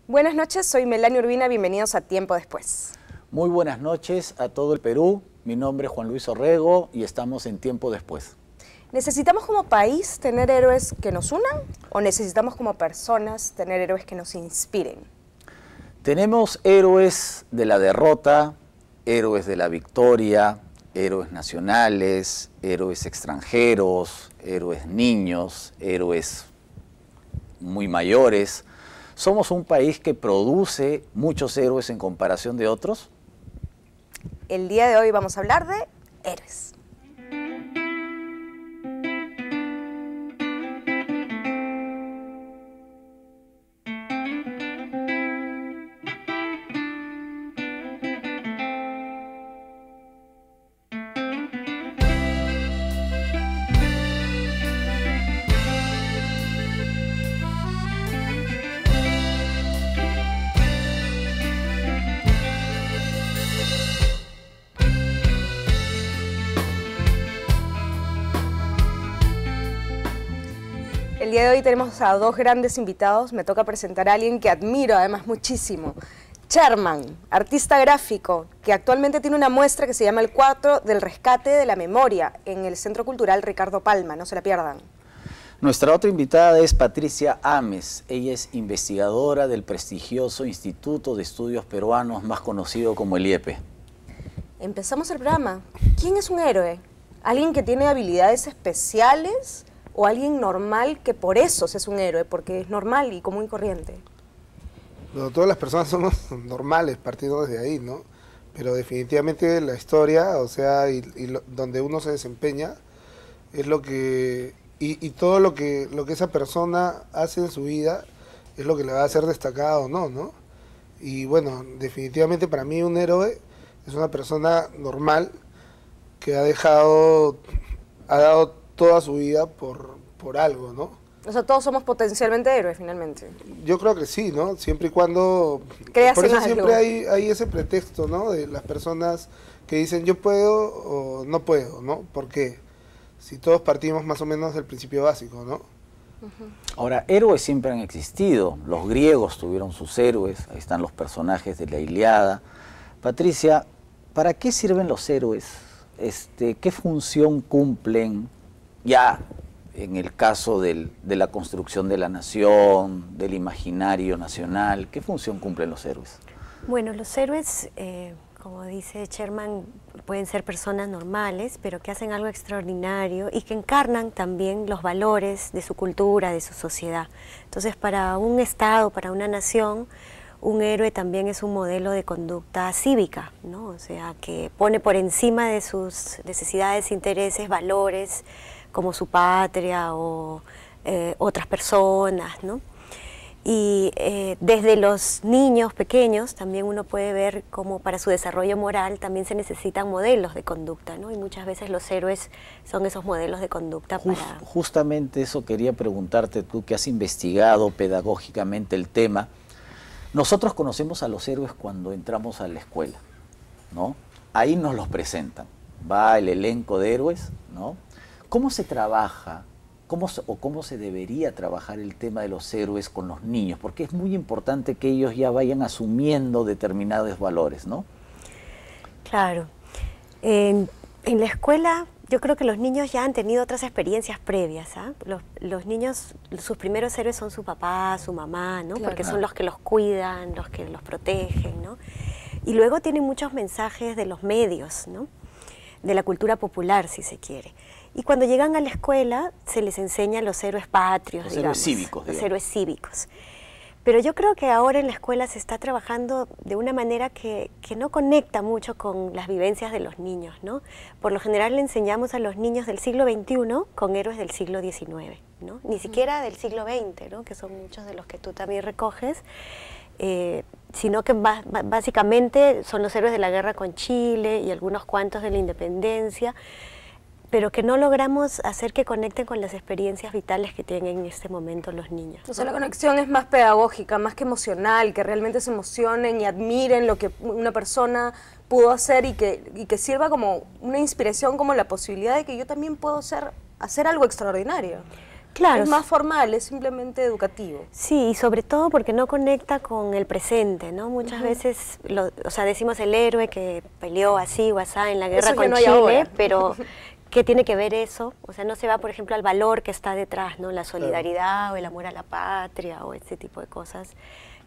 Buenas noches, soy Melania Urbina, bienvenidos a Tiempo Después. Muy buenas noches a todo el Perú, mi nombre es Juan Luis Orrego y estamos en Tiempo Después. ¿Necesitamos como país tener héroes que nos unan o necesitamos como personas tener héroes que nos inspiren? Tenemos héroes de la derrota, héroes de la victoria, héroes nacionales, héroes extranjeros, héroes niños, héroes muy mayores. ¿Somos un país que produce muchos héroes en comparación de otros? El día de hoy vamos a hablar de héroes. El día de hoy tenemos a dos grandes invitados. Me toca presentar a alguien que admiro además muchísimo. Sherman, artista gráfico, que actualmente tiene una muestra que se llama El Cuadro del Rescate de la Memoria en el Centro Cultural Ricardo Palma, no se la pierdan. Nuestra otra invitada es Patricia Ames. Ella es investigadora del prestigioso Instituto de Estudios Peruanos, más conocido como el IEPE. Empezamos el programa. ¿Quién es un héroe? ¿Alguien que tiene habilidades especiales o alguien normal que por eso se es un héroe, porque es normal y común y corriente? Bueno, todas las personas somos normales partiendo desde ahí, ¿no? Pero definitivamente la historia, o sea, donde uno se desempeña, es lo que... Y todo lo que esa persona hace en su vida es lo que le va a hacer destacada o no, ¿no? Y bueno, definitivamente para mí un héroe es una persona normal que ha dado toda su vida por algo, ¿no? O sea, todos somos potencialmente héroes, finalmente. Yo creo que sí, ¿no? Siempre y cuando... Creas por eso en algo. siempre hay ese pretexto, ¿no? De las personas que dicen yo puedo o no puedo, ¿no? ¿Por qué? Si todos partimos más o menos del principio básico, ¿no? Ahora, héroes siempre han existido. Los griegos tuvieron sus héroes, ahí están los personajes de la Ilíada. Patricia, ¿para qué sirven los héroes? ¿Qué función cumplen ya en el caso de la construcción de la nación, del imaginario nacional? ¿Qué función cumplen los héroes? Bueno, los héroes, como dice Sherman, pueden ser personas normales, pero que hacen algo extraordinario y que encarnan también los valores de su cultura, de su sociedad. Entonces, para un Estado, para una nación, un héroe también es un modelo de conducta cívica, ¿no? O sea, que pone por encima de sus necesidades, intereses, valores, como su patria o otras personas, ¿no? Y desde los niños pequeños también uno puede ver cómo para su desarrollo moral también se necesitan modelos de conducta, ¿no? Y muchas veces los héroes son esos modelos de conducta para... Justamente eso quería preguntarte, tú que has investigado pedagógicamente el tema. Nosotros conocemos a los héroes cuando entramos a la escuela, ¿no? Ahí nos los presentan, va el elenco de héroes, ¿no? ¿Cómo se trabaja, cómo se debería trabajar el tema de los héroes con los niños? Porque es muy importante que ellos ya vayan asumiendo determinados valores, ¿no? Claro. En la escuela yo creo que los niños ya han tenido otras experiencias previas, ¿ah? Los niños, sus primeros héroes son su papá, su mamá, ¿no? Claro. Porque son los que los cuidan, los que los protegen, ¿no? Y luego tienen muchos mensajes de los medios, ¿no? De la cultura popular, si se quiere. Y cuando llegan a la escuela se les enseña los héroes patrios, Los digamos, héroes cívicos, digamos. los héroes cívicos. Pero yo creo que ahora en la escuela se está trabajando de una manera que no conecta mucho con las vivencias de los niños, ¿no? Por lo general le enseñamos a los niños del siglo XXI con héroes del siglo XIX, ¿no? Ni siquiera del siglo XX, ¿no? Que son muchos de los que tú también recoges, sino que básicamente son los héroes de la guerra con Chile y algunos cuantos de la independencia, pero que no logramos hacer que conecten con las experiencias vitales que tienen en este momento los niños. O sea, la conexión es más pedagógica, más que emocional, que realmente se emocionen y admiren lo que una persona pudo hacer y que sirva como una inspiración, como la posibilidad de que yo también puedo hacer algo extraordinario. Claro. Es más formal, es simplemente educativo. Sí, y sobre todo porque no conecta con el presente, ¿no? Muchas veces, o sea, decimos el héroe que peleó así o asá en la guerra Eso ya con no hay Chile, ahora. pero ¿qué tiene que ver eso? O sea, no se va, por ejemplo, al valor que está detrás, ¿no? La solidaridad o el amor a la patria o ese tipo de cosas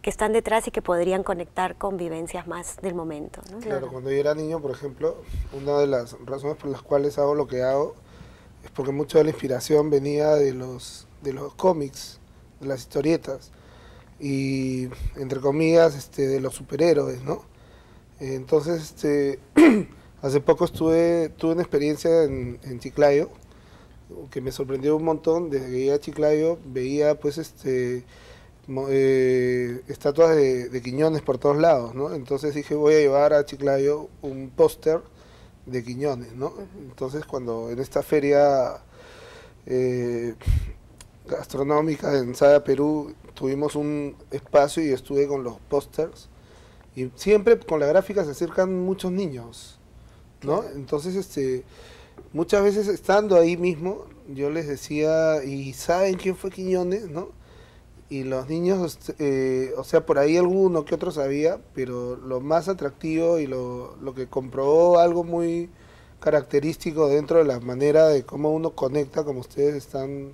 que están detrás y que podrían conectar con vivencias más del momento, ¿no? Claro, cuando yo era niño, por ejemplo, una de las razones por las cuales hago lo que hago es porque mucho de la inspiración venía de los cómics, de las historietas y, entre comillas, de los superhéroes, ¿no? Entonces, hace poco tuve una experiencia en Chiclayo que me sorprendió un montón. Desde que llegué a Chiclayo veía pues estatuas de Quiñones por todos lados, ¿no? Entonces dije, voy a llevar a Chiclayo un póster de Quiñones, ¿no? Entonces cuando en esta feria gastronómica en Sada, Perú, tuvimos un espacio y estuve con los pósters y siempre con la gráfica se acercan muchos niños, ¿no? Entonces muchas veces estando ahí mismo yo les decía, ¿y saben quién fue Quiñones, no? Y los niños, o sea, por ahí alguno que otro sabía, pero lo más atractivo y lo que comprobó algo muy característico dentro de la manera de cómo uno conecta, como ustedes están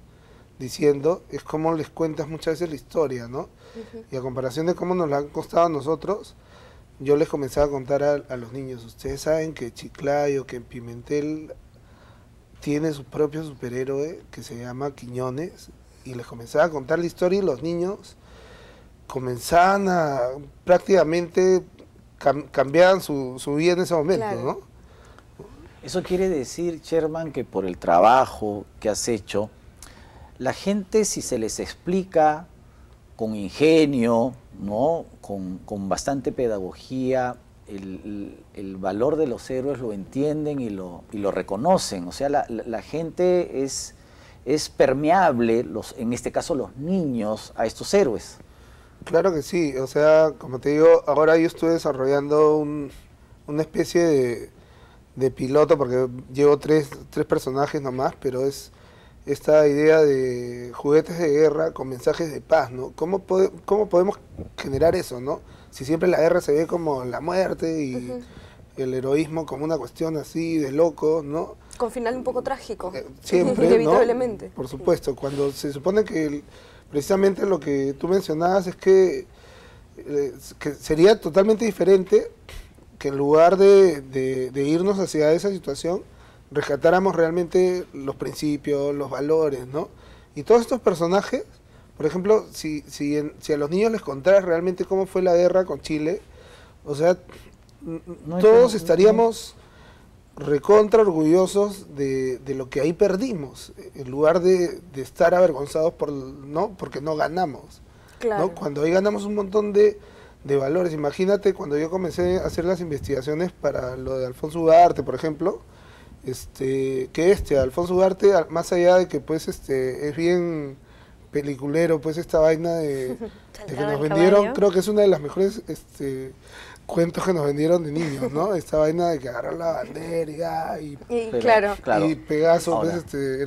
diciendo, es cómo les cuentas muchas veces la historia, ¿no? Y a comparación de cómo nos la han contado a nosotros, yo les comenzaba a contar a los niños, ustedes saben que Chiclayo, que Pimentel tiene su propio superhéroe que se llama Quiñones, y les comenzaba a contar la historia y los niños comenzaban a prácticamente cambiaban su vida en ese momento, Claro. ¿no? Eso quiere decir, Sherman, que por el trabajo que has hecho, la gente, si se les explica con ingenio, ¿no? con bastante pedagogía, el valor de los héroes lo entienden y lo reconocen. O sea, la gente es permeable, en este caso los niños, a estos héroes. Claro que sí, o sea, como te digo, ahora yo estoy desarrollando una especie de piloto, porque llevo tres personajes nomás, pero es esta idea de juguetes de guerra con mensajes de paz, ¿no? ¿Cómo podemos generar eso, no? Si siempre la guerra se ve como la muerte y el heroísmo como una cuestión así de loco, ¿no? Con final un poco trágico. Siempre, Inevitablemente. ¿no? Por supuesto, cuando se supone que precisamente lo que tú mencionabas es que sería totalmente diferente que en lugar de irnos hacia esa situación, rescatáramos realmente los principios, los valores, ¿no? Y todos estos personajes, por ejemplo, si a los niños les contaras realmente cómo fue la guerra con Chile, o sea, todos estaríamos recontra orgullosos de lo que ahí perdimos, en lugar de estar avergonzados porque no ganamos. Claro. ¿No? Cuando ahí ganamos un montón de valores. Imagínate cuando yo comencé a hacer las investigaciones para lo de Alfonso Ugarte, por ejemplo, Alfonso Ugarte, más allá de que pues es bien peliculero, pues esta vaina de que nos vendieron, creo que es una de las mejores cuentos que nos vendieron de niños, ¿no? Esta vaina de que agarrar la bandera y Claro. y Pegaso, Ahora, pues,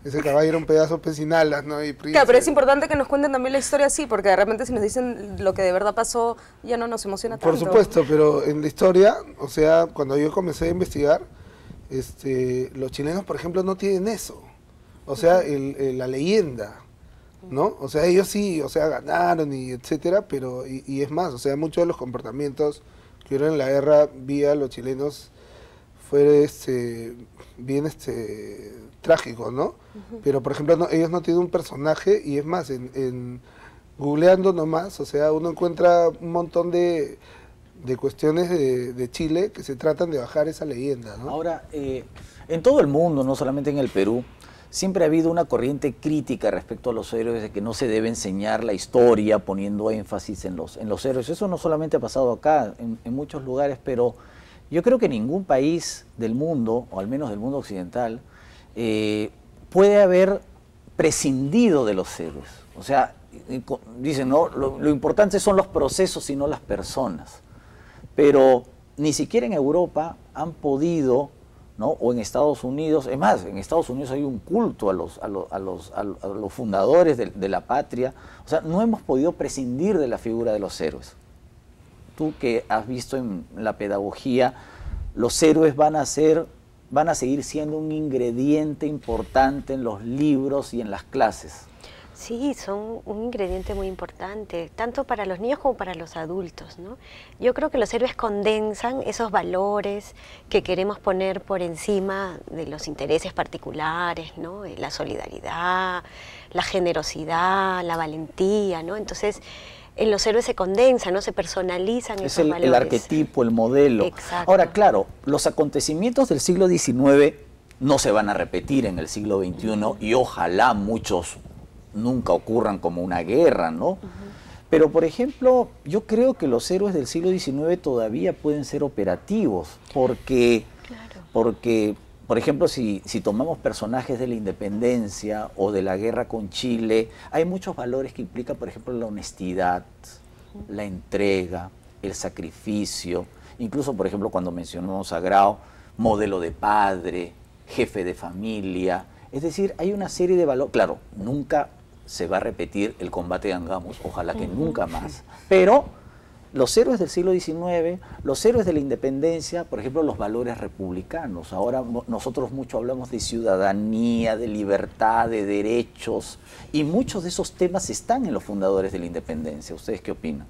ese caballo era un pedazo pues sin alas, ¿no? Y Claro, pero es importante que nos cuenten también la historia así, porque de repente si nos dicen lo que de verdad pasó, ya no nos emociona tanto. Por supuesto, pero en la historia, o sea, cuando yo comencé a investigar, los chilenos, por ejemplo, no tienen eso. O sea, la leyenda, ¿no? O sea, ellos sí, o sea, ganaron y etcétera, pero, y es más, o sea, muchos de los comportamientos que hubieron en la guerra vía los chilenos fue bien trágico, ¿no? Pero, por ejemplo, ellos no tienen un personaje, y es más, en googleando nomás, o sea, uno encuentra un montón de cuestiones de Chile que se tratan de bajar esa leyenda, ¿no? Ahora, en todo el mundo, no solamente en el Perú, siempre ha habido una corriente crítica respecto a los héroes, de que no se debe enseñar la historia poniendo énfasis en los héroes. Eso no solamente ha pasado acá, en muchos lugares, pero yo creo que ningún país del mundo, o al menos del mundo occidental, puede haber prescindido de los héroes. O sea, dicen, no, lo importante son los procesos y no las personas. Pero ni siquiera en Europa han podido, ¿no? O en Estados Unidos, es más, en Estados Unidos hay un culto a los fundadores de la patria. O sea, no hemos podido prescindir de la figura de los héroes. Tú que has visto en la pedagogía, los héroes van a seguir siendo un ingrediente importante en los libros y en las clases. Sí, son un ingrediente muy importante, tanto para los niños como para los adultos, ¿no? Yo creo que los héroes condensan esos valores que queremos poner por encima de los intereses particulares, ¿no? La solidaridad, la generosidad, la valentía, ¿no? Entonces, en los héroes se condensan, ¿no? Se personalizan esos valores. El arquetipo, el modelo. Exacto. Ahora, claro, los acontecimientos del siglo XIX no se van a repetir en el siglo XXI y ojalá muchos nunca ocurran como una guerra, ¿no? Pero, por ejemplo, yo creo que los héroes del siglo XIX todavía pueden ser operativos, porque, por ejemplo, si tomamos personajes de la independencia o de la guerra con Chile, hay muchos valores que implican, por ejemplo, la honestidad, la entrega, el sacrificio, incluso, por ejemplo, cuando mencionamos a Grau, modelo de padre, jefe de familia. Es decir, hay una serie de valores. Claro, nunca se va a repetir el combate de Angamos, ojalá que nunca más. Pero los héroes del siglo XIX, los héroes de la independencia, por ejemplo, los valores republicanos. Ahora nosotros mucho hablamos de ciudadanía, de libertad, de derechos, y muchos de esos temas están en los fundadores de la independencia. ¿Ustedes qué opinan?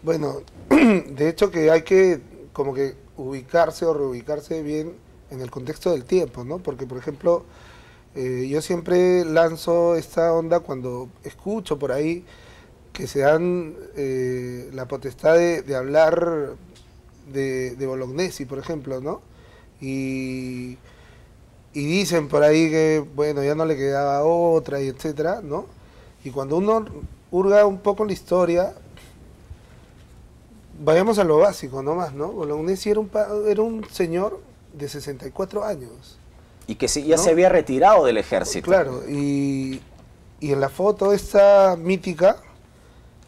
Bueno, de hecho que hay que como que ubicarse o reubicarse bien en el contexto del tiempo, ¿no? Porque, por ejemplo, yo siempre lanzo esta onda cuando escucho por ahí que se dan la potestad de hablar de Bolognesi, por ejemplo, ¿no? Y dicen por ahí que, bueno, ya no le quedaba otra, y etcétera, ¿no? Y cuando uno hurga un poco en la historia, vayamos a lo básico nomás, ¿no? Bolognesi era un señor de 64 años. Y que ya se había retirado del ejército. Claro, y en la foto esta mítica,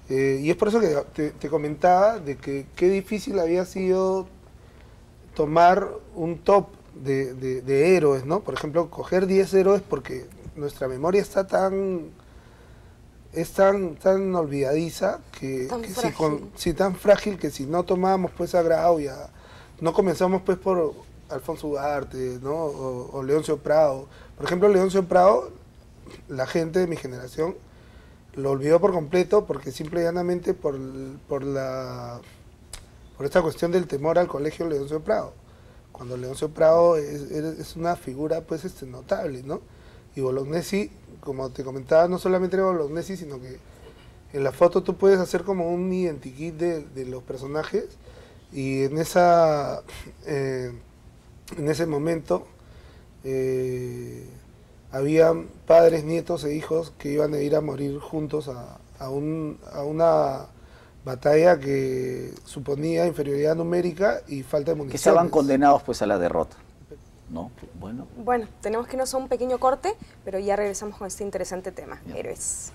y es por eso que te comentaba de que qué difícil había sido tomar un top de héroes, ¿no? Por ejemplo, coger 10 héroes porque nuestra memoria está tan olvidadiza que tan frágil que si no tomamos pues a Grau, ya no comenzamos pues por Alfonso Ugarte, ¿no? O Leoncio Prado. Por ejemplo, Leoncio Prado, la gente de mi generación lo olvidó por completo porque simple y llanamente por esta cuestión del temor al colegio Leoncio Prado. Cuando Leoncio Prado es una figura pues notable, ¿no? Y Bolognesi, como te comentaba, no solamente era Bolognesi, sino que en la foto tú puedes hacer como un identikit de los personajes, y en ese momento había padres, nietos e hijos que iban a ir a morir juntos a una batalla que suponía inferioridad numérica y falta de municiones. Que estaban condenados pues a la derrota. ¿No? Bueno, tenemos que irnos a un pequeño corte, pero ya regresamos con este interesante tema, Ya. héroes.